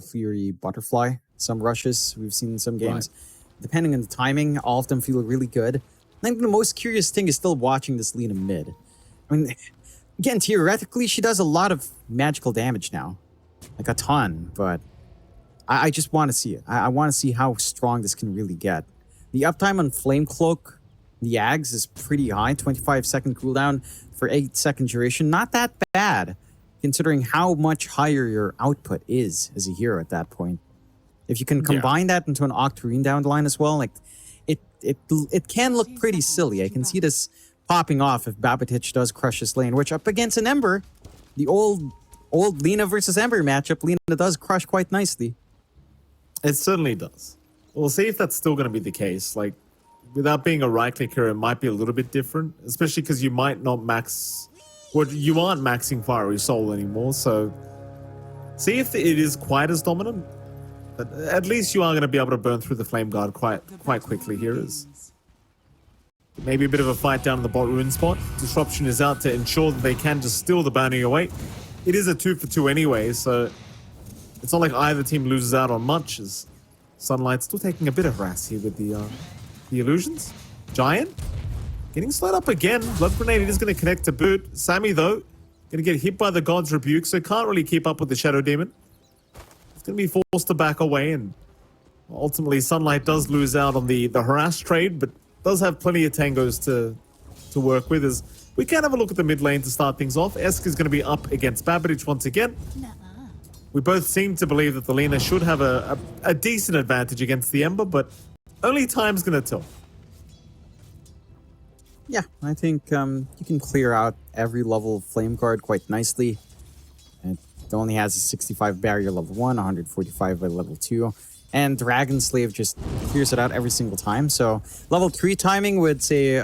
Fury Butterfly. Some rushes we've seen in some games. Depending on the timing, all of them feel really good. I think the most curious thing is still watching this Lina mid. I mean, again, theoretically, she does a lot of magical damage now. Like a ton, but I just want to see it. I want to see how strong this can really get. The uptime on Flame Cloak, the Ags, is pretty high. 25-second cooldown for 8-second duration. Not that bad, considering how much higher your output is as a hero at that point. If you can combine that into an Octarine down the line as well, like it can look pretty silly. I can see this popping off if Babatich does crush his lane, which up against an Ember, the old Lina versus Ember matchup, Lina does crush quite nicely. It certainly does. We'll see if that's still going to be the case. Like, without being a right-click hero, it might be a little bit different, especially because you might not max... Well, you aren't maxing Fiery Soul anymore, so see if it is quite as dominant. But at least you are going to be able to burn through the Flame Guard quite quickly here. Is maybe a bit of a fight down in the bot rune spot. Disruption is out to ensure that they can just steal the bounty away. It is a 2-for-2 anyway, so it's not like either team loses out on much. As Sunlight's still taking a bit of harass here with the illusions. Giant getting slowed up again. Blood Grenade is going to connect to boot. Sammy, though, going to get hit by the God's Rebuke, so can't really keep up with the Shadow Demon. It's going to be forced to back away, and ultimately Sunlight does lose out on the harass trade, but does have plenty of tangos to work with. As we can have a look at the mid lane to start things off. Esk is going to be up against Babbage once again. We both seem to believe that the Lina should have a decent advantage against the Ember, but only time's going to tell. Yeah, I think you can clear out every level of Flame Guard quite nicely. It only has a 65 barrier level 1, 145 by level 2. And Dragon Slave just clears it out every single time. So level 3 timing would say...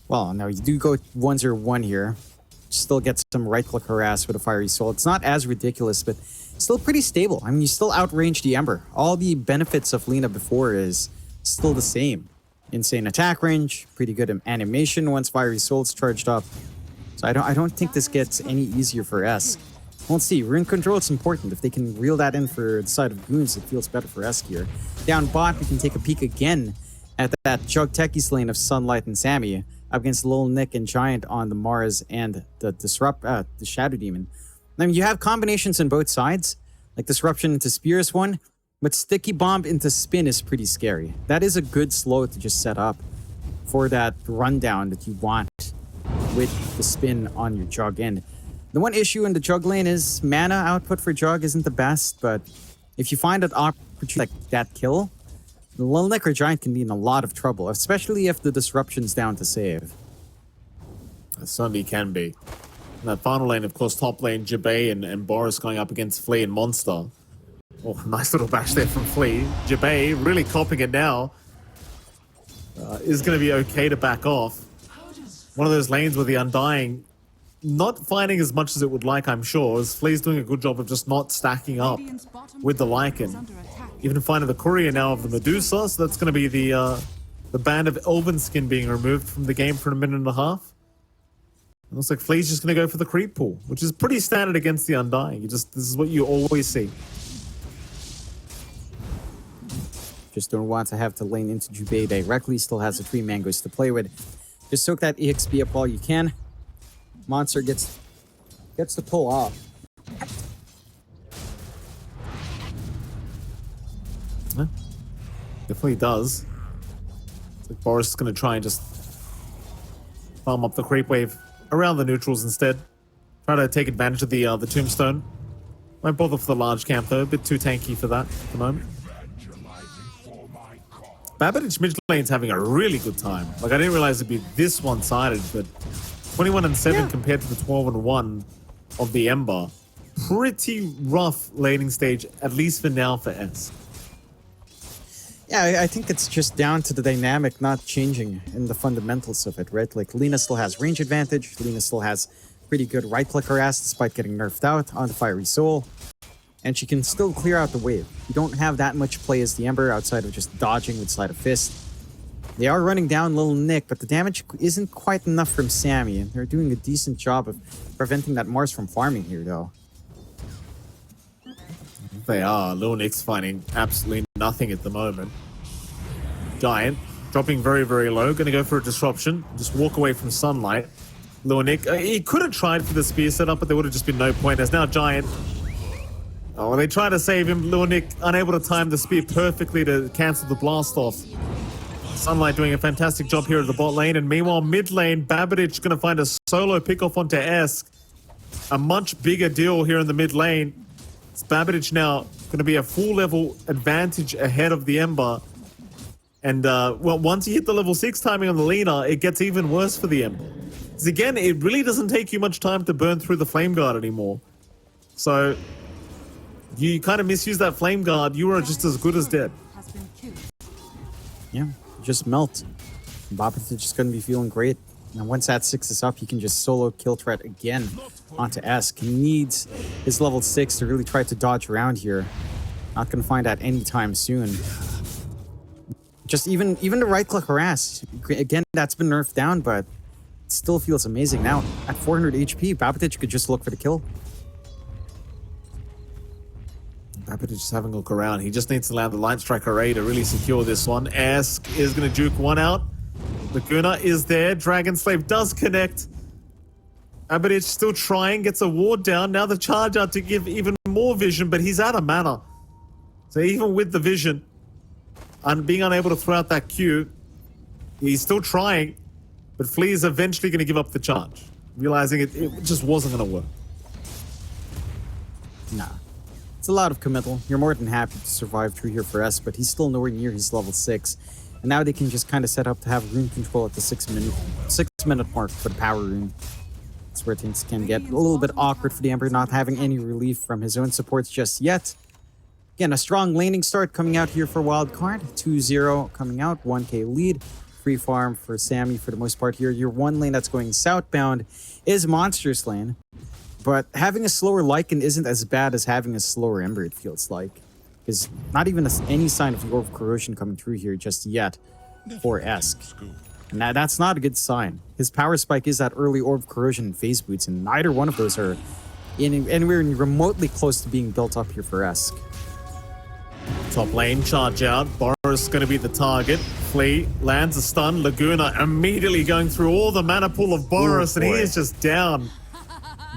well, no, you do go 1-0-1 here. Still get some right-click harass with a Fiery Soul. It's not as ridiculous, but still pretty stable. I mean, you still outrange the Ember. All the benefits of Lina before is still the same. Insane attack range, pretty good animation once Fiery Soul's charged up. So I don't think this gets any easier for Esk. We'll see. Rune control is important. If they can reel that in for the side of Goons, it feels better for Esk here. Down bot, we can take a peek again at that Jug Techies lane of Sunlight and Sammy up against Lil Nick and Giant on the Mars and the Shadow Demon. I mean, you have combinations on both sides, like Disruption into Spear is one, but Sticky Bomb into Spin is pretty scary. That is a good slow to just set up for that rundown that you want with the Spin on your Jug end. The one issue in the Jug lane is mana output for Jug isn't the best, but if you find an opportunity like that kill, the Lil Nick or Giant can be in a lot of trouble, especially if the Disruption's down to save. It certainly can be. In that final lane, of course, top lane, Jabay and Boris going up against Flea and Monster. Oh, nice little bash there from Flea. Jabay really copping it now. Is going to be okay to back off. One of those lanes where the Undying not finding as much as it would like, I'm sure, as Flea's doing a good job of just not stacking up with the Lycan. Even finding the courier now of the Medusa, so that's going to be the band of Elven Skin being removed from the game for a minute and a half. It looks like Flea's just going to go for the creep pool, which is pretty standard against the Undying. This is what you always see. Just don't want to have to lane into Jubei directly. Still has the 3 mangoes to play with. Just soak that EXP up while you can. Monster gets the pull off. Yeah, definitely does. It's like Boris is going to try and just farm up the creep wave around the neutrals instead. Try to take advantage of the tombstone. Won't bother for the large camp though. A bit too tanky for that at the moment. Babbage mid lane's having a really good time. Like, I didn't realize it'd be this one-sided, but 21-7 compared to the 12-1 of the Ember. Pretty rough laning stage, at least for now, for S. Yeah, I think it's just down to the dynamic not changing in the fundamentals of it, right? Like, Lina still has range advantage. Lina still has pretty good right-click harass despite getting nerfed out on the Fiery Soul. And she can still clear out the wave. You don't have that much play as the Ember outside of just dodging with Sleight of Fist. They are running down Lil Nick, but the damage isn't quite enough from Sammy, and they're doing a decent job of preventing that Mars from farming here, though. They are. Lil Nick's finding absolutely nothing at the moment. Giant dropping very, very low. Going to go for a disruption. Just walk away from sunlight. Lil Nick, he could have tried for the spear setup, but there would have just been no point. As now Giant. Oh, they try to save him. Lil Nick unable to time the spear perfectly to cancel the blast off. Sunlight doing a fantastic job here at the bot lane. And meanwhile, mid lane, Babbage going to find a solo pick off onto Esk. A much bigger deal here in the mid lane. It's Babbage now going to be a full level advantage ahead of the Ember. And well, once you hit the level 6 timing on the Lina, it gets even worse for the Ember. Because again, it really doesn't take you much time to burn through the Flame Guard anymore. So you kind of misuse that Flame Guard, you are just as good as dead. Yeah, just melt. Babbage is just going to be feeling great. And once that 6 is up, he can just solo kill threat again onto Esk. He needs his level 6 to really try to dodge around here. Not going to find that anytime soon. Just even the right click harass. Again, that's been nerfed down, but it still feels amazing. Now, at 400 HP, Babbage could just look for the kill. Babbage is having a look around. He just needs to land the Light Strike array to really secure this one. Esk is going to juke one out. Laguna is there. Dragon Slave does connect. Babbage still trying, gets a ward down. Now the charge out to give even more vision, but he's out of mana. So even with the vision and being unable to throw out that Q, he's still trying, but Flea is eventually going to give up the charge, realizing it just wasn't going to work. Nah. It's a lot of committal. You're more than happy to survive through here for S, but he's still nowhere near his level 6. And now they can just kind of set up to have rune control at the 6 minute mark for the power rune. That's where things can get a little bit awkward for the Ember, not having any relief from his own supports just yet. Again, a strong laning start coming out here for Wildcard. 2-0 coming out, 1k lead. Free farm for Sammy for the most part here. Your one lane that's going southbound is Monster's lane. But having a slower Lycan isn't as bad as having a slower Ember, it feels like. Because not even any sign of the Orb of Corrosion coming through here just yet for Esk. And that's not a good sign. His power spike is that early Orb of Corrosion and Phase Boots, and neither one of those are anywhere remotely close to being built up here for Esk. Top lane, charge out. Boris going to be the target. Flea lands a stun. Laguna immediately going through all the mana pool of Boris, and he is just down.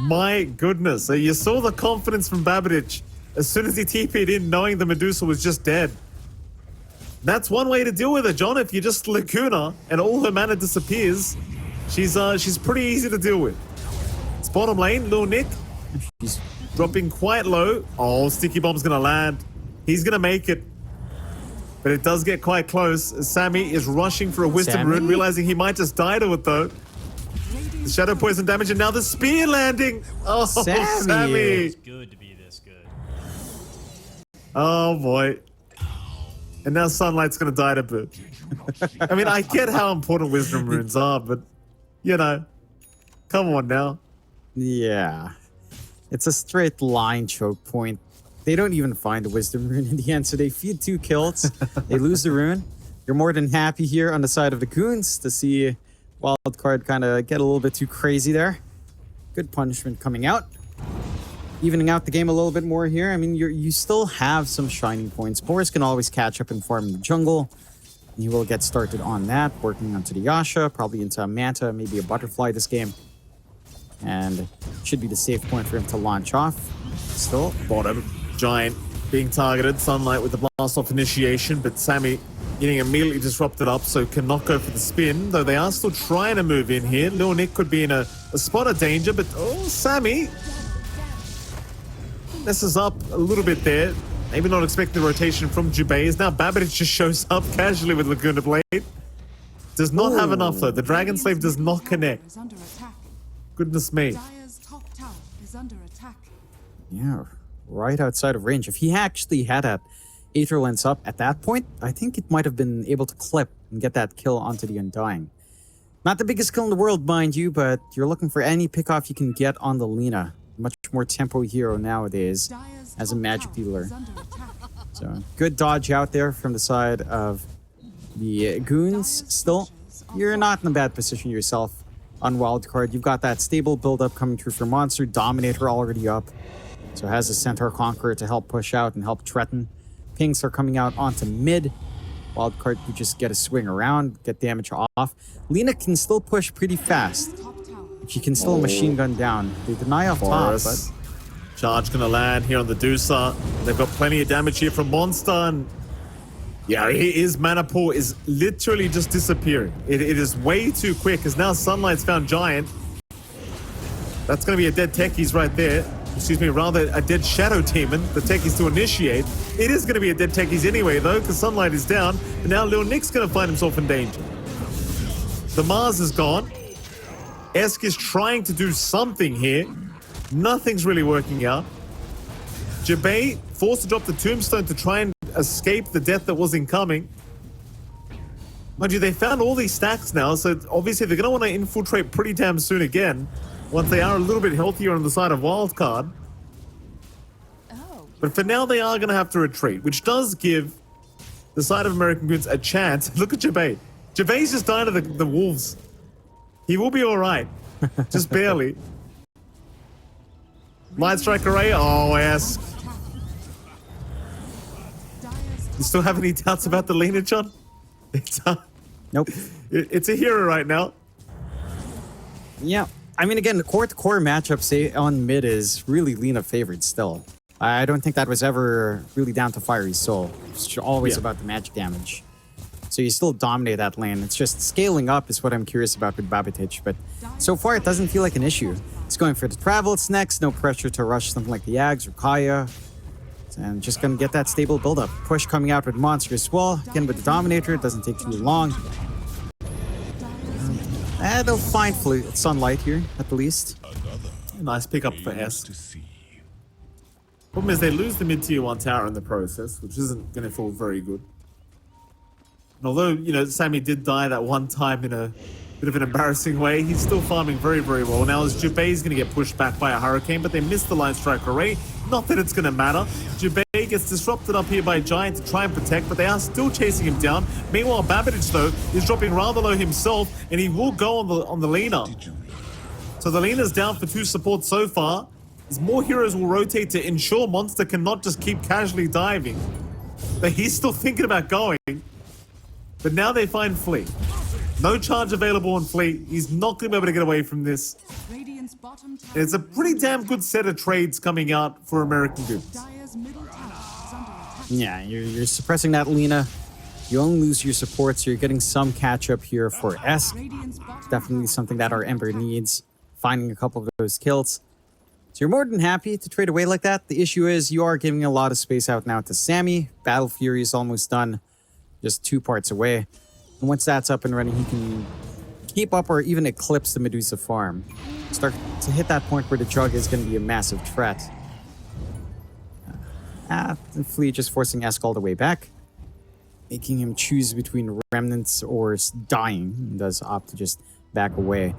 My goodness. So you saw the confidence from Babbage as soon as he TP'd in, knowing the Medusa was just dead. That's one way to deal with it, John. If you just Laguna and all her mana disappears, she's pretty easy to deal with. It's bottom lane, Lil Nick. He's dropping quite low. Oh, Sticky Bomb's going to land. He's going to make it. But it does get quite close. Sammy is rushing for a Wisdom Rune, realizing he might just die to it, though. The Shadow Poison damage, and now the spear landing. Oh, Sammy. It's good to be this good. Oh, boy. And now Sunlight's going to die to boot. I mean, I get how important Wisdom Runes are, but, you know, come on now. Yeah. It's a straight line choke point. They don't even find a Wisdom Rune in the end, so they feed 2 kills. They lose the rune. You're more than happy here on the side of the goons to see Wildcard kind of get a little bit too crazy there. Good punishment coming out. Evening out the game a little bit more here. I mean, you still have some shining points. Boris can always catch up and farm in the jungle. And he will get started on that, working onto the Yasha, probably into a Manta, maybe a Butterfly this game. And should be the safe point for him to launch off. Still, Bottom. Giant being targeted. Sunlight with the blast off initiation, but Sammy getting immediately disrupted up, so cannot go for the spin, though they are still trying to move in here. Lil Nick could be in a spot of danger, but oh, Sammy messes up a little bit there. Maybe not expecting the rotation from Jubays. Now Babbage just shows up casually with Laguna Blade. Does not have enough though. The Dragon Slave does not connect. Goodness me. yeah, right outside of range. If he actually had that Aether Lens up at that point, I think it might have been able to clip and get that kill onto the Undying. Not the biggest kill in the world, mind you, but you're looking for any pickoff you can get on the Lina. Much more tempo hero nowadays as a magic dealer. So, good dodge out there from the side of the goons. Still, you're not in a bad position yourself on Wildcard. You've got that stable build-up coming through for Monster. Dominator already up. So has a Centaur Conqueror to help push out and help threaten. Pinks are coming out onto mid. Wildcard could just get a swing around, get damage off. Lina can still push pretty fast. She can still machine gun down. They deny off top, but... Charge gonna land here on the Deucer. They've got plenty of damage here from Monster. And yeah, his mana pool is literally just disappearing. It is way too quick, because now Sunlight's found Giant. That's gonna be a dead Techies right there. Excuse me, rather a dead Shadow Demon. The Techies to initiate. It is gonna be a dead Techies anyway, though, because Sunlight is down. But now Lil Nick's gonna find himself in danger. The Mars is gone. Esk is trying to do something here. Nothing's really working out. Jabay forced to drop the Tombstone to try and escape the death that was incoming. Mind you, they found all these stacks now, so obviously they're going to want to infiltrate pretty damn soon again, once they are a little bit healthier on the side of Wildcard. But for now, they are going to have to retreat, which does give the side of American Goons a chance. Look at Jabay. Jabay's just died to the Wolves. He will be all right, just barely. Light Strike Array, oh, Esk. You still have any doubts about the Lina, John? Nope. It's a hero right now. Yeah. I mean, again, the core-to-core matchup, say, on mid is really Lina favored still. I don't think that was ever really down to Fiery Soul. It's always about the magic damage. So you still dominate that lane. It's just scaling up is what I'm curious about with Babatich, but so far it doesn't feel like an issue. It's going for the Travels next, no pressure to rush something like the Yags or Kaya. And just gonna get that stable build-up. Push coming out with Monster as well. Again with the Dominator, it doesn't take too long. They'll find Sunlight here, at the least. Nice pickup for Esk. Problem is they lose the mid-tier 1 tower in the process, which isn't gonna feel very good. And although, you know, Sammy did die that one time in a bit of an embarrassing way, he's still farming very, very well. Now as Jabbay's going to get pushed back by a Hurricane, but they missed the Line Strike Array. Not that it's going to matter. Jabay gets disrupted up here by Giant to try and protect, but they are still chasing him down. Meanwhile, Babbage, though, is dropping rather low himself, and he will go on the Lina. So the Lina's down for 2 supports so far. As more heroes will rotate to ensure Monster cannot just keep casually diving. But he's still thinking about going. But now they find Flea. No charge available on Flea. He's not going to be able to get away from this. And it's a pretty damn good set of trades coming out for American Goons. Yeah, you're suppressing that Lina. You only lose your support, so you're getting some catch-up here for Esk. Definitely something that our Ember needs. Finding a couple of those kills. So you're more than happy to trade away like that. The issue is you are giving a lot of space out now to Sammy. Battle Fury is almost done. Just 2 parts away. And once that's up and running, he can keep up or even eclipse the Medusa farm. Start to hit that point where the Jug is going to be a massive threat. The Flea just forcing Esk all the way back. Making him choose between Remnants or dying. He does opt to just back away.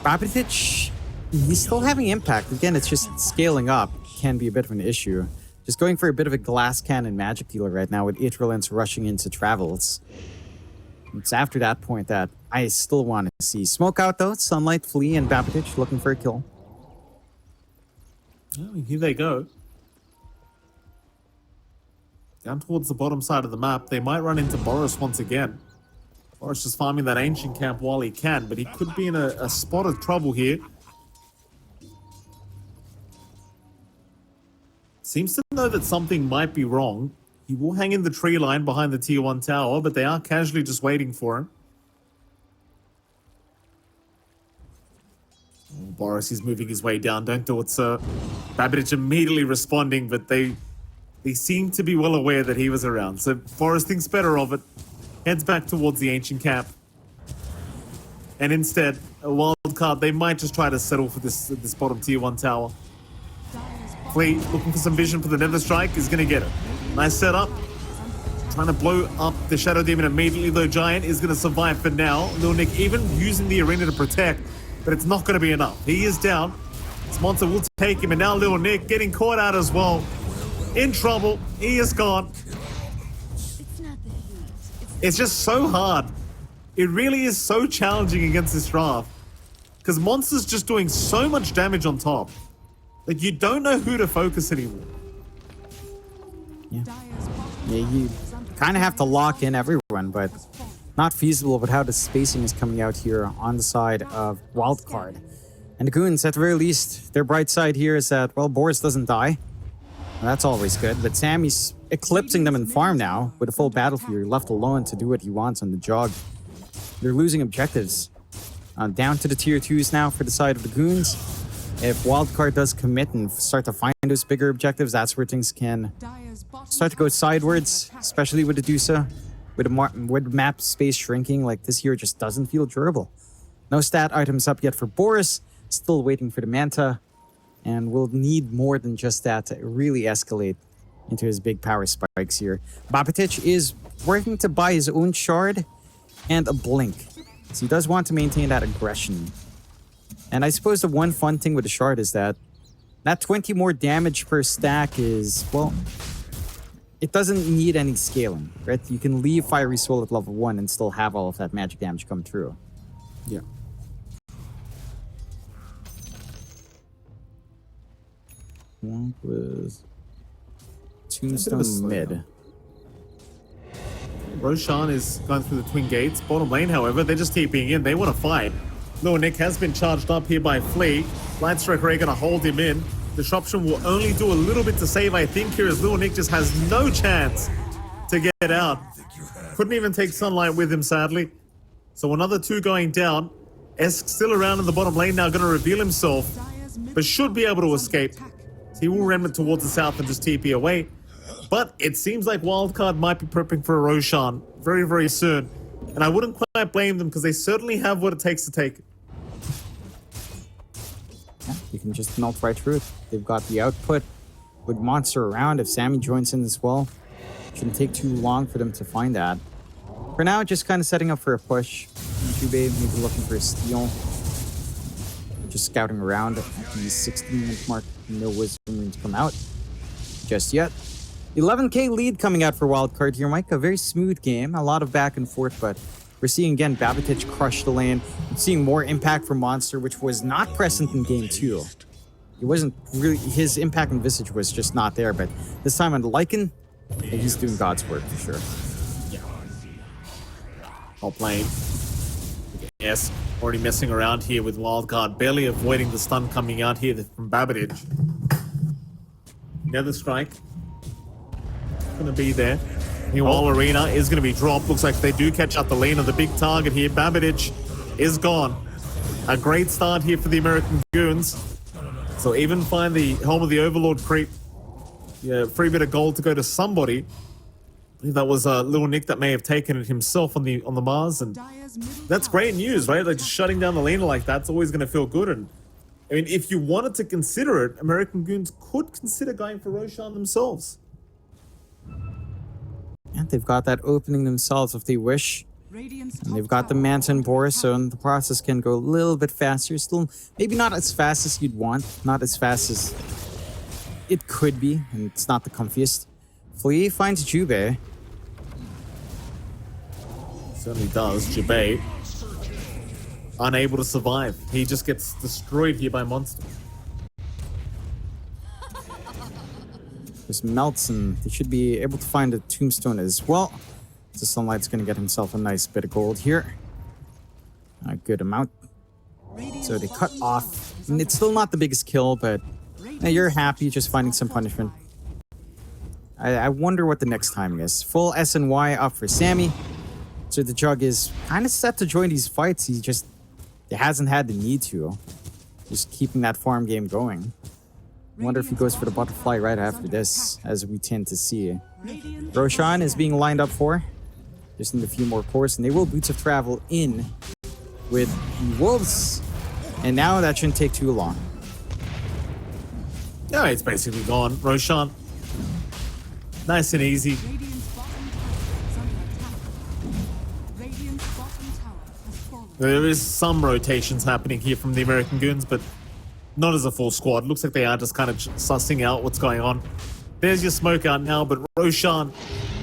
Babatich, he's still having impact. Again, it's just scaling up can be a bit of an issue. Just going for a bit of a glass cannon magic dealer right now with Aetherlens rushing into Travels. It's after that point that I still want to see. Smoke out though, Sunlight, Flea, and Babatich looking for a kill. Oh, here they go. Down towards the bottom side of the map, they might run into Boris once again. Boris just farming that ancient camp while he can, but he could be in a spot of trouble here. Seems to know that something might be wrong. He will hang in the tree line behind the tier 1 tower, but they are casually just waiting for him. Oh, Boris is moving his way down. Don't do it, sir. Babbage immediately responding, but they seem to be well aware that he was around. So Boris thinks better of it. Heads back towards the ancient camp. And instead, a wild card, they might just try to settle for this bottom tier 1 tower. Flea looking for some vision for the Nether Strike is going to get it. Nice setup. Trying to blow up the Shadow Demon immediately, though Giant is going to survive for now. Lil Nick even using the arena to protect, but it's not going to be enough. He is down. This monster will take him, and now Lil Nick getting caught out as well. In trouble. He is gone. It's just so hard. It really is so challenging against this draft. Because Monster's just doing so much damage on top. Like, you don't know who to focus anymore. Yeah, you kind of have to lock in everyone, but not feasible with how the spacing is coming out here on the side of Wildcard. And the goons, at the very least, their bright side here is that, well, Boris doesn't die. Well, that's always good, but Sammy's eclipsing them in farm now with a full battlefield, left alone to do what he wants on the jog. They're losing objectives. Down to the tier 2s now for the side of the goons. If Wildcard does commit and start to find those bigger objectives, that's where things can start to go sidewards, especially with the Dusa. With map space shrinking, like this here just doesn't feel durable. No stat items up yet for Boris, still waiting for the Manta, and we'll need more than just that to really escalate into his big power spikes here. Babitic is working to buy his own shard and a blink, so he does want to maintain that aggression. And I suppose the one fun thing with the shard is that 20 more damage per stack is, well, it doesn't need any scaling, right? You can leave Fiery Soul at level 1 and still have all of that magic damage come through. Yeah. One was Tombstone mid. Roshan is going through the twin gates. Bottom lane, however, they're just TPing in. They want to fight. Lil Nick has been charged up here by Flea. Lightstrike Ray gonna hold him in. Disruption will only do a little bit to save, I think, here as Lil Nick just has no chance to get out. Couldn't even take Sunlight with him, sadly. So another 2 going down. Esk still around in the bottom lane now, gonna reveal himself, but should be able to escape. So he will remnant towards the south and just TP away. But it seems like Wildcard might be prepping for a Roshan very, very soon. And I wouldn't quite blame them because they certainly have what it takes to take it. Yeah, you can just melt right through it. They've got the output with Monster around. If Sammy joins in as well, shouldn't take too long for them to find that. For now, just kind of setting up for a push. Jube maybe looking for a steal. Just scouting around at the 16-minute mark. No wisdom room to come out just yet. 11k lead coming out for Wildcard here, Mike. A very smooth game. A lot of back and forth, but we're seeing again Babitic crush the lane. We're seeing more impact from Monster, which was not present in game 2. It wasn't really, his impact and Visage was just not there, but this time on Lycan, he's doing God's work for sure. Yeah. Top lane. Yes, already messing around here with Wildcard, barely avoiding the stun coming out here from Babitic. Nether Strike. Gonna be there. Meanwhile, Arena is going to be dropped. Looks like they do catch up the lane of the big target here. Babitic is gone. A great start here for the American Goons. So even find the Helm of the Overlord creep. Yeah, free bit of gold to go to somebody. I believe that was Lil Nick that may have taken it himself on the Mars, and that's great news, right? Like just shutting down the lane like that's always going to feel good. And I mean, if you wanted to consider it, American Goons could consider going for Roshan themselves. And they've got that opening themselves if they wish. And they've got the Manta and Boris, so the process can go a little bit faster. Still, maybe not as fast as you'd want. Not as fast as it could be, and it's not the comfiest. Flea finds Jube. Certainly does. Jube unable to survive. He just gets destroyed here by Monster. Just melts, and they should be able to find a tombstone as well. So Sunlight's going to get himself a nice bit of gold here. A good amount. So they cut off. And it's still not the biggest kill, but you're happy just finding some punishment. I wonder what the next timing is. Full SNY up for Sammy. So the Jug is kind of set to join these fights. He hasn't had the need to. Just keeping that farm game going. I wonder if he goes for the butterfly right after this, as we tend to see. Roshan is being lined up for. Just need a few more cores, and they will Boots of Travel in with the Wolves. And now that shouldn't take too long. Yeah, it's basically gone. Roshan. Nice and easy. There is some rotations happening here from the American Goons, but not as a full squad. Looks like they are just kind of sussing out what's going on. There's your smoke out now, but Roshan,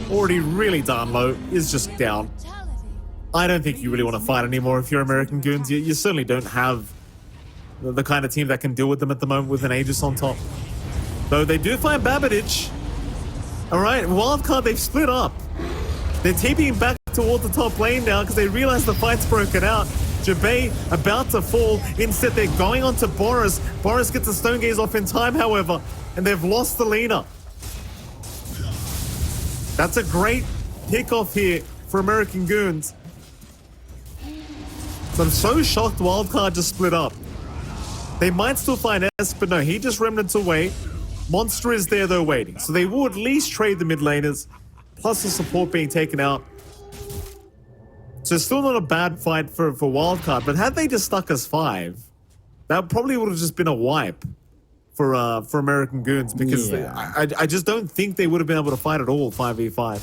already really down low, is just down. I don't think you really want to fight anymore if you're American Goons. You certainly don't have the kind of team that can deal with them at the moment with an Aegis on top. Though they do find Babbage. All right, Wildcard, they've split up. They're TPing back toward the top lane now because they realize the fight's broken out. Jabay about to fall. Instead, they're going on to Boris. Boris gets the Stone Gaze off in time, however, and they've lost the Lina. That's a great pick-off here for American Goons. So I'm so shocked Wildcard just split up. They might still find S, but no, he just remnants away. Monster is there though waiting. So they will at least trade the mid laners, plus the support being taken out. So still not a bad fight for Wildcard, but had they just stuck as 5, that probably would have just been a wipe for American Goons, because I just don't think they would have been able to fight at all 5v5.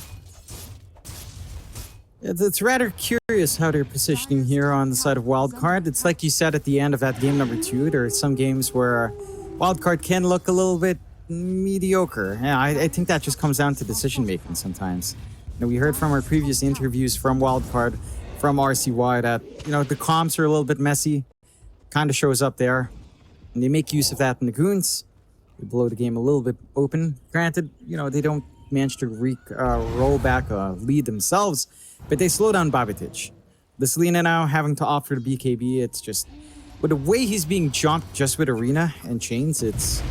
It's rather curious how they're positioning here on the side of Wildcard. It's like you said at the end of that game number 2, there are some games where Wildcard can look a little bit mediocre. Yeah, I think that just comes down to decision making sometimes. You know, we heard from our previous interviews from Wildcard, from RCY, that, you know, the comms are a little bit messy. Kind of shows up there. And they make use of that in the Goons. They blow the game a little bit open. Granted, you know, they don't manage to roll back a lead themselves, but they slow down Babitic. The Selena now having to opt for the BKB, it's just, with the way he's being jumped just with Arena and Chains, it's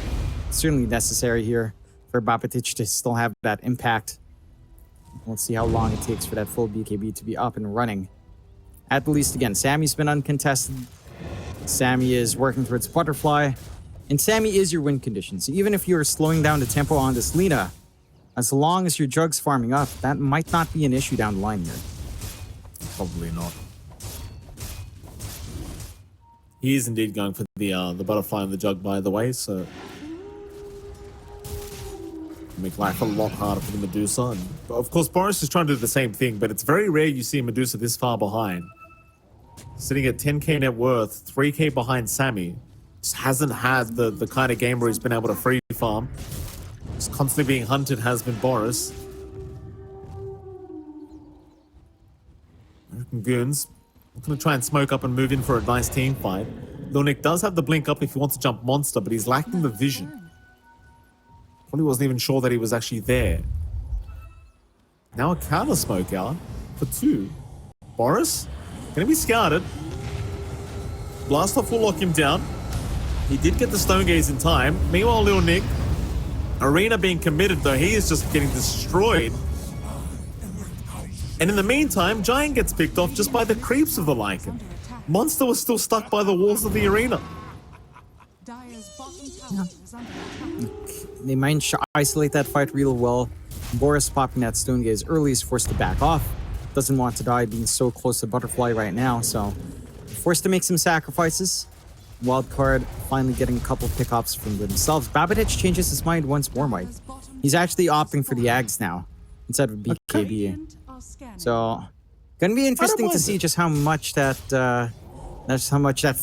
certainly necessary here for Babitic to still have that impact. Let's see how long it takes for that full BKB to be up and running. At the least, again, Sammy's been uncontested. Sammy is working towards Butterfly. And Sammy is your win condition. So even if you're slowing down the tempo on this Lina, as long as your Jug's farming up, that might not be an issue down the line here. Probably not. He is indeed going for the Butterfly and the Jug, by the way, so make life a lot harder for the Medusa. And of course, Boris is trying to do the same thing, but it's very rare you see Medusa this far behind. Sitting at 10k net worth, 3k behind Sammy. Just hasn't had the kind of game where he's been able to free farm. Just constantly being hunted has been Boris. American Goons, I'm going to try and smoke up and move in for a nice team fight. Lil Nick does have the blink up if he wants to jump Monster, but he's lacking the vision. Probably wasn't even sure that he was actually there. Now a counter smoke out for 2. Boris, gonna be scouted. Blast off will lock him down. He did get the Stone Gaze in time. Meanwhile, Lil Nick, Arena being committed, though he is just getting destroyed. And in the meantime, Giant gets picked off just by the creeps of the Lycan. Monster was still stuck by the walls of the arena. They managed to isolate that fight real well. Boris popping that Stone Gaze early is forced to back off. Doesn't want to die being so close to Butterfly right now, so forced to make some sacrifices. Wildcard finally getting a couple pickups from themselves. Babitic changes his mind once more, Mike. He's actually opting for the Ags now instead of BKB. So, gonna be interesting to see just how much that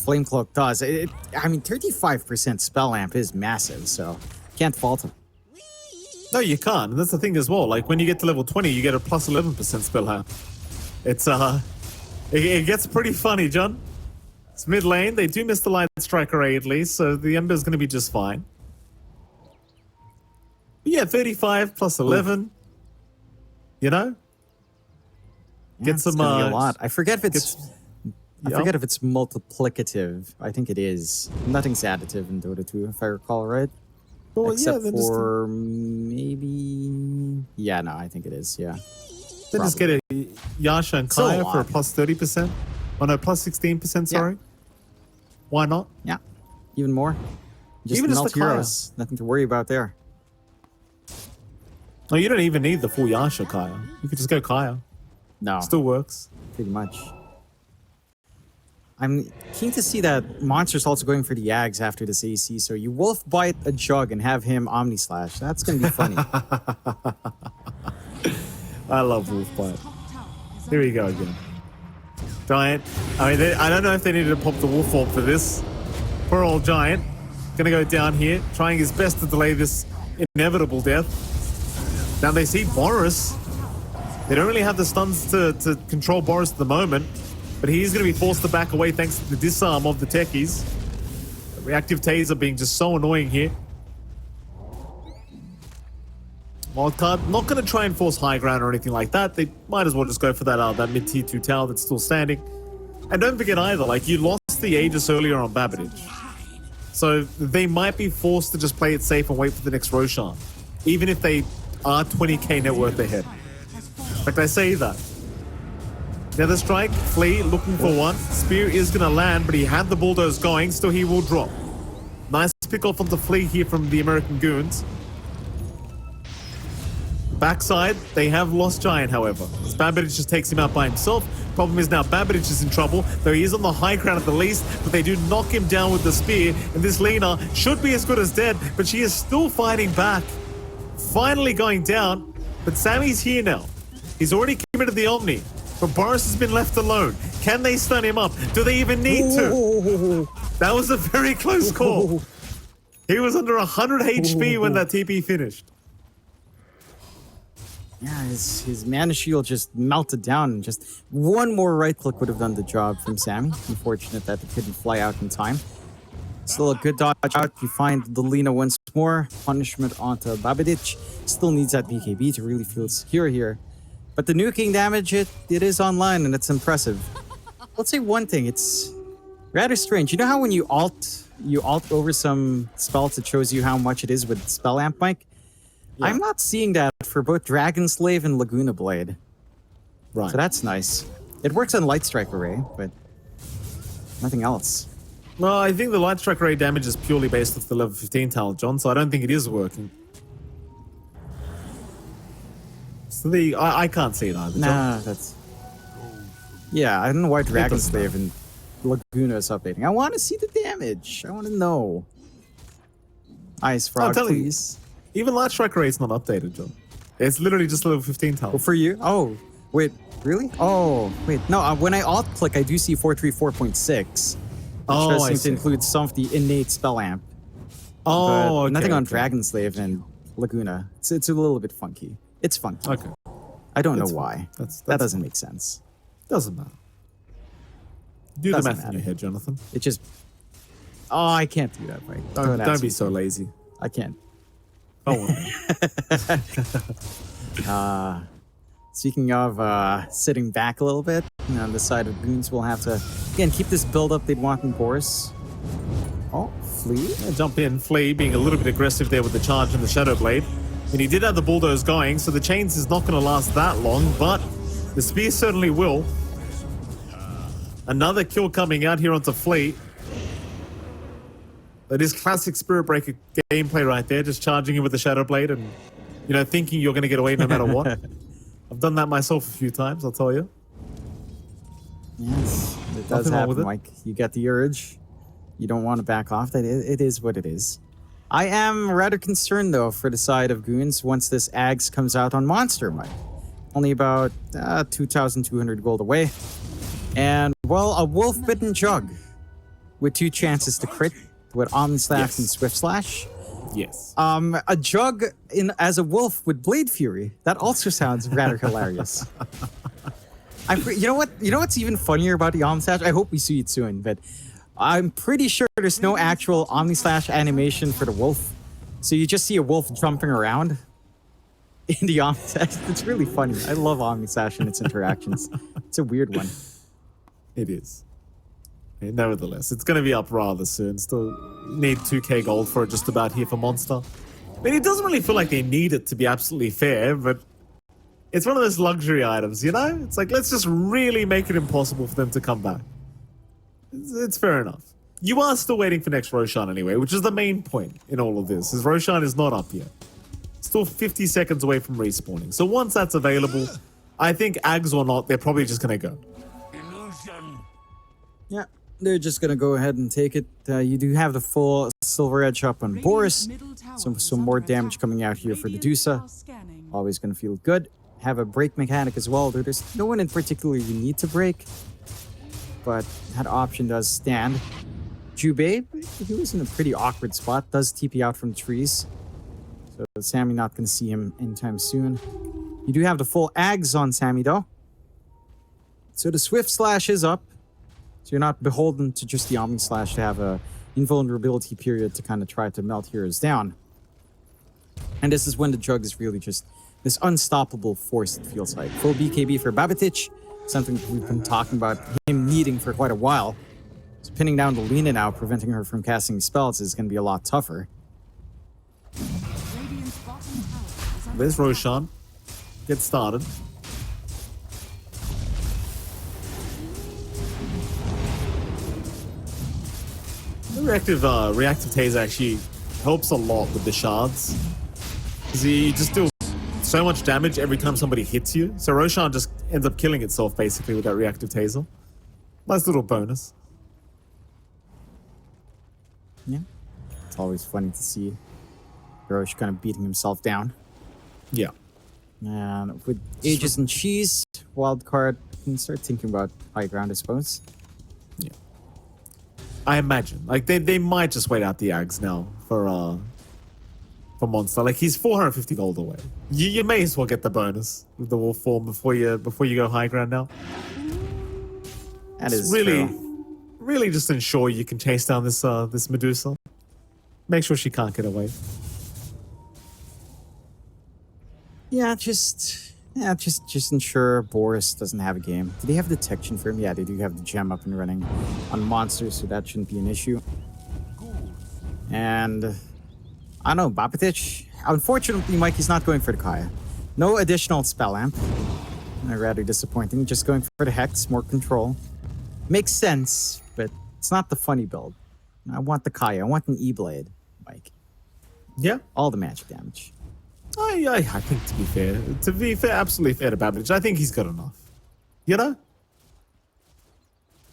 Flame Cloak does. I mean, 35% spell amp is massive, so can't fault him. No, you can't. And that's the thing as well. Like, when you get to level 20, you get a plus 11% spell amp. It's, it gets pretty funny, John. It's mid lane. They do miss the Light Striker Ray at least, so the Ember's going to be just fine. But yeah, 35 plus 11. You know? Yeah, Get some, be a lot. I forget if it's... I forget if it's multiplicative. I think it is. Nothing's additive in Dota 2, if I recall right. Well, except yeah, for maybe... Yeah, no, I think it is, yeah. Then just get a Yasha and Still a Kaya for a lot. plus 30%. Oh no, plus 16%, sorry. Yeah. Why not? Yeah, even more. Just Even just melt the Kaya. heroes. Nothing to worry about there. No, you don't even need the full Yasha Kaya. You could just go Kaya. No, Still works. pretty much. I'm keen to see that Monster's also going for the Yags after this AC, so you Wolf Bite a Jug and have him Omni Slash. That's going to be funny. I love Wolfbite. Here we go again. Giant. I mean, I don't know if they needed to pop the Wolf Orb for this. Poor old Giant. Gonna go down here, trying his best to delay this inevitable death. Now they see Boris. They don't really have the stuns to control Boris at the moment, but he's gonna be forced to back away thanks to the disarm of the techies. Reactive taser being just so annoying here. Wildcard not going to try and force high ground or anything like that. They might as well just go for that mid tier 2 tower that's still standing. And don't forget either, like, you lost the Aegis earlier on Babbage. So they might be forced to just play it safe and wait for the next Roshan, even if they are 20k net worth ahead. In fact, I say that. Nether Strike, Flea looking for one. Spear is going to land, but he had the bulldoze going, still he will drop. Nice pick off onto Flea here from the American Goons. Backside, they have lost Giant, however. As Babbage just takes him out by himself. Problem is now Babbage is in trouble, though he is on the high ground at the least, but they do knock him down with the spear, and this Lina should be as good as dead, but she is still fighting back. Finally going down, but Sammy's here now. He's already committed the Omni, but Boris has been left alone. Can they stun him up? Do they even need to? That was a very close call. He was under 100 HP when that TP finished. Yeah, his mana shield just melted down, and just one more right click would have done the job from Sammy. Unfortunate that they couldn't fly out in time. Still a good dodge out. You find the Lina once more. Punishment onto Babadic. Still needs that BKB to really feel secure here. But the nuking damage, it is online, and it's impressive. Let's say one thing, it's rather strange. You know how when you alt over some spells, it shows you how much it is with spell amp, Mike? Yeah. I'm not seeing that for both Dragon Slave and Laguna Blade. Right. So that's nice. It works on Light Strike Array, but nothing else. Well, I think the Light Strike Array damage is purely based off the level 15 talent, John, so I don't think it is working. So I can't see it either, John. Nah, that's... Yeah, I don't know why Dragon Slave and Laguna is updating. I want to see the damage. I want to know. Ice Frog, please. Even Light Strike Array is not updated, John. It's literally just level 15 talent. Well, for you? Oh, wait, really? Oh, wait. No, when I alt-click, I do see 434.6. Which does seem to include some of the innate spell amp. Oh, okay. Nothing on Dragon Slave and Laguna. It's a little bit funky. It's funky. Okay. I don't know why. That doesn't make sense. Doesn't matter. Do the math in your head, Jonathan. It just... Oh, I can't do that, right? Don't be so lazy. I can't. Oh, speaking of sitting back a little bit, on the side of Goons, we'll have to, again, keep this build-up they'd want in Boris. Oh, Flea? Yeah, jump in. Flea being a little bit aggressive there with the charge and the Shadow Blade. And he did have the bulldoze going, so the chains is not going to last that long, but the spear certainly will. Another kill coming out here onto Flea. That is classic Spirit Breaker gameplay right there, just charging him with the Shadow Blade and, you know, thinking you're going to get away no matter what. I've done that myself a few times, I'll tell you. Yes, it does happen, Mike. You get the urge. You don't want to back off. That it is what it is. I am rather concerned, though, for the side of Goons once this Ags comes out on Monster, Mike. Only about 2,200 gold away. And, well, a Wolf-Bitten Jug with 2 chances to crit with Omni Slash and Swift Slash. Yes. A Jug as a wolf with Blade Fury. That also sounds rather hilarious. You know what? You know what's even funnier about the Omni Slash? I hope we see it soon, but I'm pretty sure there's no actual Omni Slash animation for the wolf. So you just see a wolf jumping around in the Omni Slash. It's really funny. I love Omni Slash and its interactions. It's a weird one. It is. Nevertheless, it's going to be up rather soon. Still need 2k gold for it just about here for Monster. I mean, it doesn't really feel like they need it to be absolutely fair, but it's one of those luxury items, you know? It's like, let's just really make it impossible for them to come back. It's fair enough. You are still waiting for next Roshan anyway, which is the main point in all of this, is Roshan is not up yet. Still 50 seconds away from respawning. So once that's available, I think Ags or not, they're probably just going to go. Yeah. They're just going to go ahead and take it. You do have the full Silver Edge up on Boris. Some more damage coming out here for the Dusa. Always going to feel good. Have a break mechanic as well. There's no one in particular you need to break. But that option does stand. Jubei, he was in a pretty awkward spot. Does TP out from trees. So Sammy not going to see him anytime soon. You do have the full Ags on Sammy though. So the Swift Slash is up. So you're not beholden to just the Omni Slash to have a invulnerability period to kind of try to melt heroes down. And this is when the Jug is really just this unstoppable force, it feels like. Full BKB for Babitic, something we've been talking about him needing for quite a while. So pinning down the Lena now, preventing her from casting spells, is going to be a lot tougher. There's Roshan. Get started. The reactive taser actually helps a lot with the shards. Because you just do so much damage every time somebody hits you. So Roshan just ends up killing itself basically with that reactive taser. Nice little bonus. Yeah. It's always funny to see Roche kind of beating himself down. Yeah. And with Aegis and Cheese, Wildcard, you can start thinking about high ground, I suppose. Yeah. I imagine. Like, they might just wait out the Ags now for Monster. Like, he's 450 gold away. You may as well get the bonus with the Wolf form before you go high ground now. That is really, true. really just ensure you can chase down this this Medusa. Make sure she can't get away. Yeah, just ensure Boris doesn't have a game. Do they have detection for him? Yeah, they do have the gem up and running on monsters, so that shouldn't be an issue. And I don't know, Babitic. Unfortunately, Mikey's not going for the Kaya. No additional spell amp. Rather disappointing. Just going for the Hex, more control. Makes sense, but it's not the funny build. I want the Kaya. I want an E-Blade, Mike. Yeah. All the magic damage. I think to be fair, absolutely fair to Babitic, I think he's got enough. You know?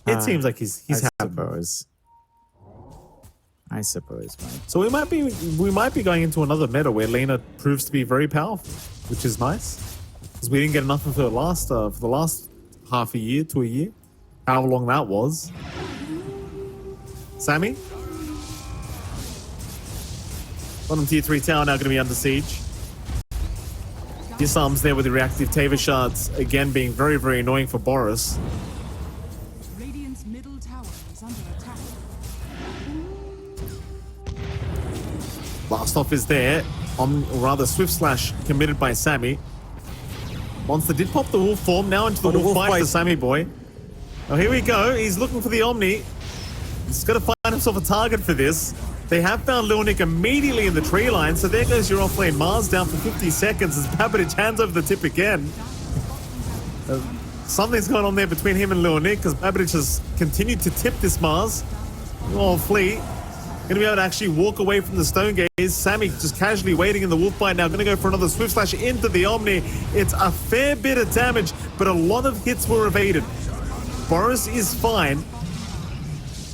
It seems like he's happy. I suppose, Mike. So we might be going into another meta where Lena proves to be very powerful, which is nice. Because we didn't get enough of her for the last half a year to a year. However long that was. Sammy? Bottom tier 3 tower now going to be under siege. Disarms there with the reactive Taver shards, again being very, very annoying for Boris. Radiant's middle tower is under attack. Blast off is there, or rather Swift Slash committed by Sammy. Monster did pop the wolf form now into the wolf bite for Sammy boy. Oh, here we go. He's looking for the Omni. He's got to find himself a target for this. They have found Leonik immediately in the tree line, so there goes your offlane Mars down for 50 seconds as Babitic hands over the tip again. Something's going on there between him and Leonik because Babitic has continued to tip this Mars. Oh, Flea. Gonna be able to actually walk away from the Stone Gaze. Sammy just casually waiting in the wolf bite now. Gonna go for another Swift Slash into the Omni. It's a fair bit of damage, but a lot of hits were evaded. Boris is fine.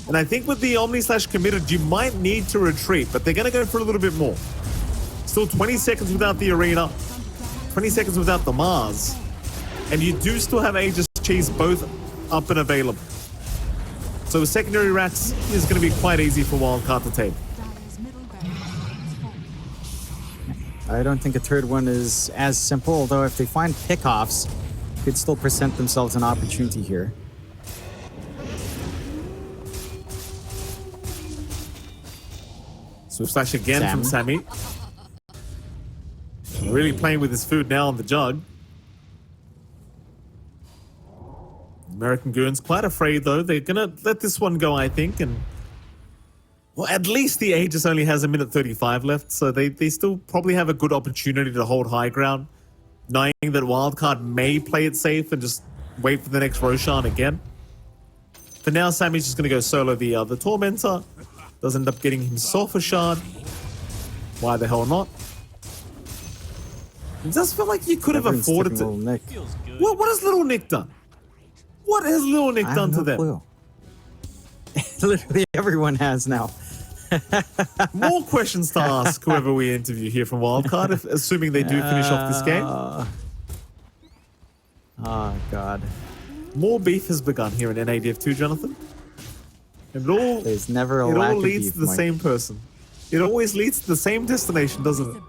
And I think with the Omni Slash committed, you might need to retreat, but they're going to go for a little bit more. Still 20 seconds without the Arena, 20 seconds without the Mars, and you do still have Aegis Cheese both up and available. So secondary racks is going to be quite easy for Wildcard to take. I don't think a third one is as simple, although if they find pickoffs, could still present themselves an opportunity here. Swift Slash again from Sammy. Really playing with his food now on the Jug. American Goons quite afraid though. They're gonna let this one go, I think, and well, at least the Aegis only has 1:35 left, so they still probably have a good opportunity to hold high ground, knowing that Wildcard may play it safe and just wait for the next Roshan again. For now, Sammy's just gonna go solo the Tormentor. Does end up getting himself a shard. Why the hell not? It does feel like you could have afforded to. Nick. What has Little Nick done? What has Little Nick done to them? Clue. Literally everyone has now. More questions to ask whoever we interview here from Wildcard, assuming they do finish off this game. Oh, God. More beef has begun here in NADF2, Jonathan. And There's never a it lack all of leads beef, to the Mike. same person. It always leads to the same destination, doesn't it?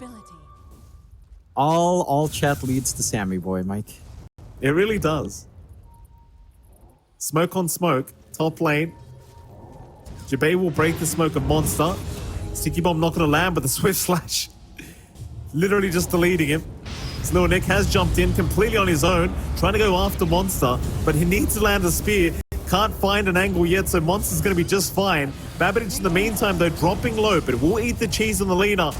All chat leads to Sammy boy, Mike. It really does. Smoke on smoke, top lane. Jabay will break the smoke of Monster. Sticky Bomb not going to land, but the Swift Slash literally just deleting him. So Lil Nick has jumped in completely on his own, trying to go after Monster, but he needs to land a spear. Can't find an angle yet, so Monster's going to be just fine. Babbage in the meantime, though, dropping low, but will eat the cheese on the leader.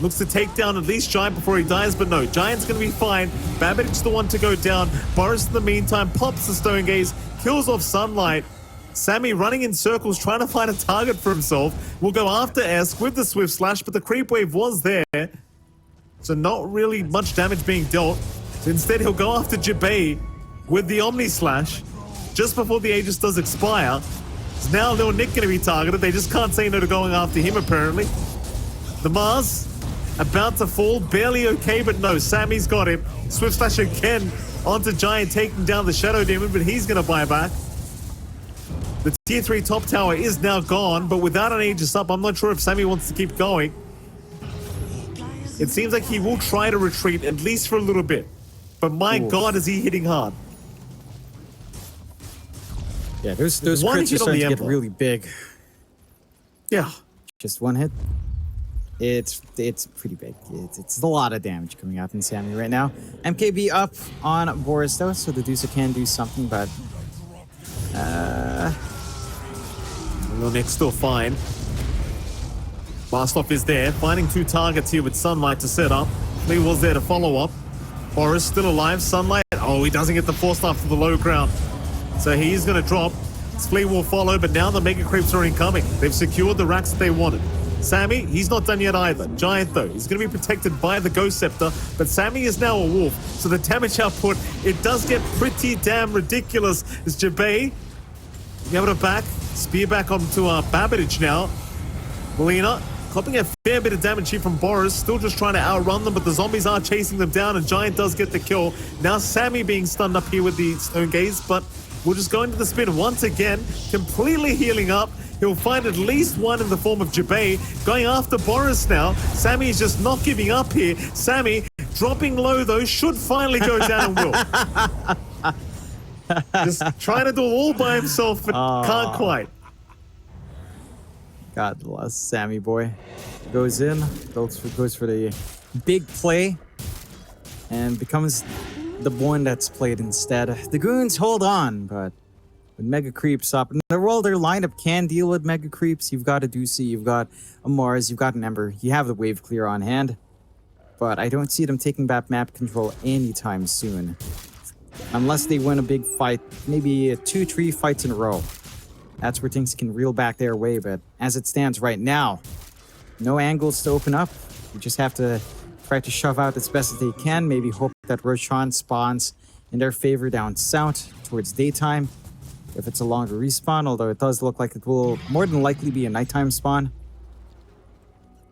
Looks to take down at least Giant before he dies, but no, Giant's going to be fine. Babbage the one to go down. Boris in the meantime pops the Stone Gaze, kills off Sunlight. Sammy running in circles, trying to find a target for himself. Will go after Esk with the Swift Slash, but the creep wave was there. So not really much damage being dealt. So instead, he'll go after Jabay with the Omni Slash just before the Aegis does expire. So now Lil Nick going to be targeted. They just can't say no to going after him, apparently. The Mars about to fall, barely okay, but no, Sammy's got him. Swift Slash again onto Giant, taking down the Shadow Demon, but he's going to buy back. The tier 3 top tower is now gone, but without an Aegis up, I'm not sure if Sammy wants to keep going. It seems like he will try to retreat, at least for a little bit. But my God, is he hitting hard. Yeah, those One crits hit are on the starting to get Emperor. really big. Yeah. Just one hit. It's pretty big. It's a lot of damage coming out in Sammy right now. MKB up on Boris though, so the Deucer can do something, but Lil Nick's still fine. Blastoff is there, finding 2 targets here with Sunlight to set up. Lee was there to follow up. Boris still alive. Sunlight, oh, he doesn't get the force after the low ground. So he's going to drop. Splee will follow, but now the Mega Creeps are incoming. They've secured the racks that they wanted. Sammy, he's not done yet either. Giant, though, he's going to be protected by the Ghost Scepter, but Sammy is now a wolf, so the damage output, it does get pretty damn ridiculous. As Jabay, be able to back, spear back onto Babbage now. Melina, copping a fair bit of damage here from Boris, still just trying to outrun them, but the zombies are chasing them down, and Giant does get the kill. Now Sammy being stunned up here with the Stone Gaze, but we'll just go into the spin once again, completely healing up. He'll find at least one in the form of Jabay. Going after Boris now. Sammy is just not giving up here. Sammy, dropping low though, should finally go down and will. Just trying to do it all by himself, but can't quite. God bless Sammy boy. Goes in, goes for the big play, and becomes the one that's played instead. The Goons hold on, but with Mega Creeps up, and the role their lineup can deal with Mega Creeps. You've got a Deucey, you've got a Mars, you've got an Ember, you have the Wave Clear on hand, but I don't see them taking back map control anytime soon. Unless they win a big fight, maybe 2-3 fights in a row. That's where things can reel back their way, but as it stands right now, no angles to open up. You just have to try to shove out as best as they can, maybe hope that Roshan spawns in their favor down south towards daytime. If it's a longer respawn, although it does look like it will more than likely be a nighttime spawn,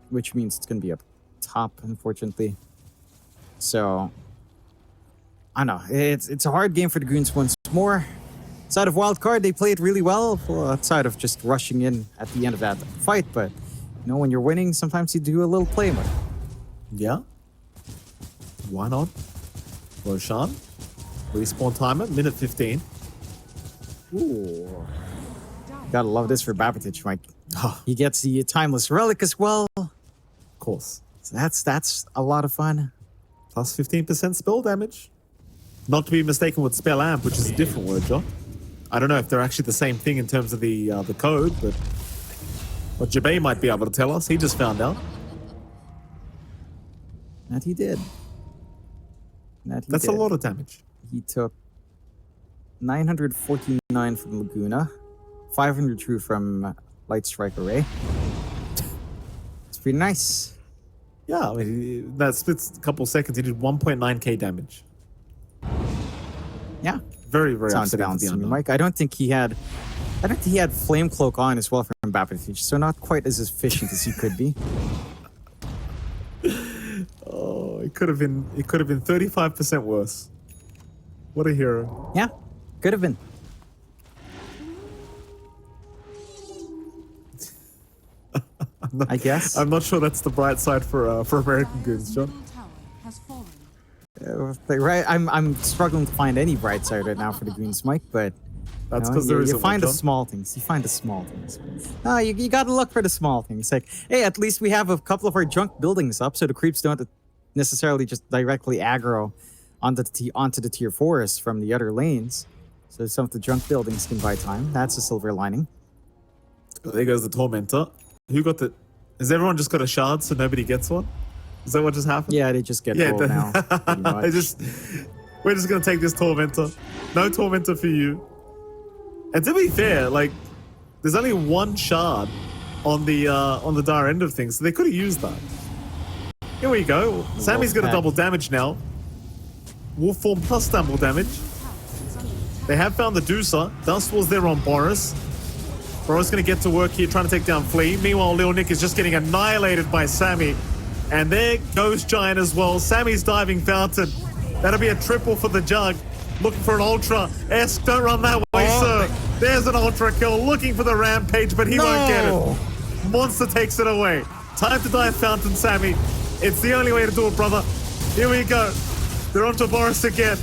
which means it's going to be up top, unfortunately. So, I don't know. It's a hard game for the Goons once more. Outside of Wildcard, they played really well, outside of just rushing in at the end of that fight. But, you know, when you're winning, sometimes you do a little play mode. Yeah. Why not? Roshan. Respawn timer, minute 15. Ooh. Gotta love this for Babbage, Mike. He gets the Timeless Relic as well. Of course. So that's a lot of fun. Plus 15% spell damage. Not to be mistaken with Spell Amp, which is a different word, John. I don't know if they're actually the same thing in terms of the code, but what Jabay might be able to tell us. He just found out. That he did. That's a lot of damage. He took 949 from Laguna, 502 from Light Strike Array. It's pretty nice. Yeah, I mean, that splits a couple seconds. He did 1.9k damage. Yeah. Very, very Sounds upsetting balanced to to be me, unknown. Mike. I don't think he had Flame Cloak on as well from Babbage, so not quite as efficient as he could be. Oh, it could have been 35% worse. What a hero. Yeah, could have been. I guess. I'm not sure that's the bright side for American Goons, John. Middle tower has fallen. Right, I'm struggling to find any bright side right now for the Goons, Mike, but That's You know, because there you isn't find one, the John. small things. You find the small things. You got to look for the small things. Like, hey, at least we have a couple of our junk buildings up, so the creeps don't have to necessarily just directly aggro onto the tier 4s from the other lanes. So some of the junk buildings can buy time. That's a silver lining. There goes the Tormentor. Who got the... Has everyone just got a shard so nobody gets one? Is that what just happened? Yeah, they just get rolled now. pretty much. We're just going to take this Tormentor. No Tormentor for you. And to be fair, like, there's only one shard on the dire end of things, so they could have used that. Here we go. Sammy's going to double damage now. Wolf form plus double damage. They have found the Deucer. Dust was there on Boris. Boris going to get to work here trying to take down Flea. Meanwhile, Lil Nick is just getting annihilated by Sammy. And there goes Giant as well. Sammy's diving fountain. That'll be a triple for the Jug. Looking for an Ultra. Esk, don't run that way, sir. There's an Ultra kill. Looking for the Rampage, but he won't get it. Monster takes it away. Time to dive fountain, Sammy. It's the only way to do it, brother. Here we go. They're onto Boris again.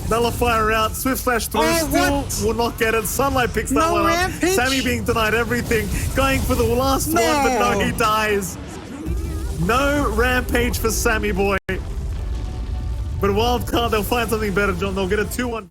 Nullifier out. Swift slash through. Still will not get it. Sunlight picks that one up. Rampage? Sammy being denied everything. Going for the last one, but no, he dies. No Rampage for Sammy boy. But Wildcard, they'll find something better, John. They'll get a 2-1.